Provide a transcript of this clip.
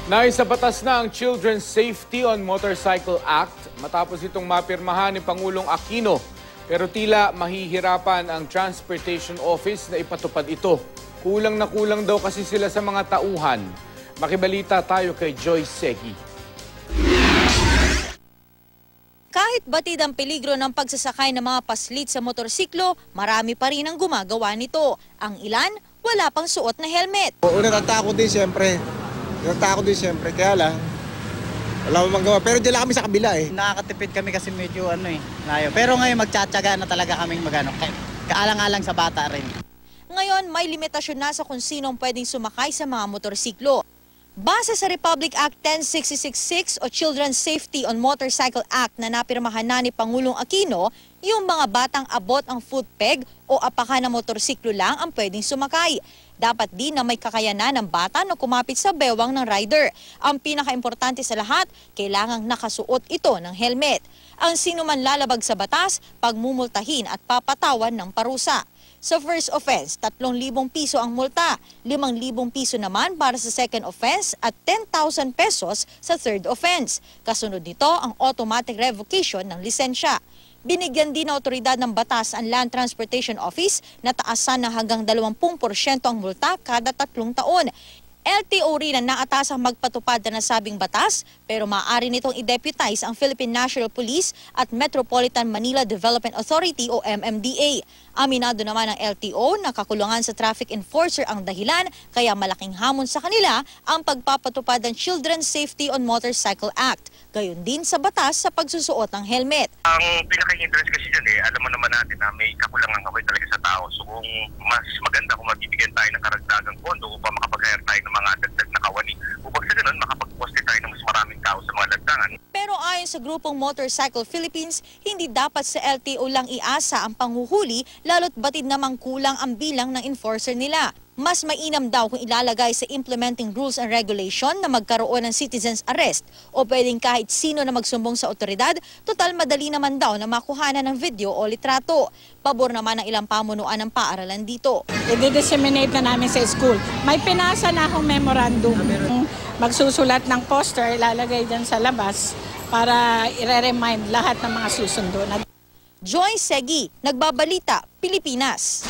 Naisa batas na ang Children's Safety on Motorcycle Act matapos itong mapirmahan ni Pangulong Aquino. Pero tila mahihirapan ang Transportation Office na ipatupad ito. Kulang na kulang daw kasi sila sa mga tauhan. Makibalita tayo kay Joy Segi. Kahit batid ang peligro ng pagsasakay ng mga paslit sa motorsiklo, marami pa rin ang gumagawa nito. Ang ilan, wala pang suot na helmet. Natatakot din siyempre. Kaya lang, wala mo magawa. Pero diyan lang kami sa kabila eh. Nakakatipid kami kasi medyo layo. Pero ngayon magtsatsaga na talaga kaming kaalang-alang sa bata rin. Ngayon, may limitasyon na sa kung sinong pwedeng sumakay sa mga motorsiklo. Base sa Republic Act 10666 o Children's Safety on Motorcycle Act na napirmahan na ni Pangulong Aquino, yung mga batang abot ang foot peg o apakan na motorsiklo lang ang pwedeng sumakay. Dapat din na may kakayanan ng bata na kumapit sa bewang ng rider. Ang pinakaimportante sa lahat, kailangang nakasuot ito ng helmet. Ang sino man lalabag sa batas, pagmumultahin at papatawan ng parusa. Sa first offense, 3,000 piso ang multa, 5,000 piso naman para sa second offense at 10,000 pesos sa third offense. Kasunod nito ang automatic revocation ng lisensya. Binigyan din ng otoridad ng batas ang Land Transportation Office na taasan ng hanggang 20% ang multa kada 3 taon. LTO rin ang naatasang magpatupad na nasabing batas pero maaari nitong i-deputize ang Philippine National Police at Metropolitan Manila Development Authority o MMDA. Aminado naman ang LTO na kakulangan sa traffic enforcer ang dahilan kaya malaking hamon sa kanila ang pagpapatupad ng Children's Safety on Motorcycle Act. Gayon din sa batas sa pagsusuot ng helmet. Ang pinaka-hindrance kasi dyan alam mo naman natin na may kakulangan kami talaga sa tao. So kung mas maganda kung magbibigyan tayo ng karagdagang pondo upang makapag-hire tayo ng mga dagdag na kawani, upang sa ganun makapag-poste tayo ng mas maraming tao sa mga lagdangan. Pero ayon sa grupong Motorcycle Philippines, hindi dapat sa LTO lang iasa ang panghuhuli lalo't batid namang kulang ang bilang ng enforcer nila. Mas mainam daw kung ilalagay sa implementing rules and regulation na magkaroon ng citizens arrest o pwedeng kahit sino na magsumbong sa otoridad, total madali naman daw na makuhanan ng video o litrato. Pabor naman ng ilang pamunuan ng paaralan dito. I-disseminate na namin sa school. May pinasa na akong memorandum. Magsusulat ng poster, ilalagay dyan sa labas para i-remind lahat ng mga susundo. Joy Segi, Nagbabalita, Pilipinas.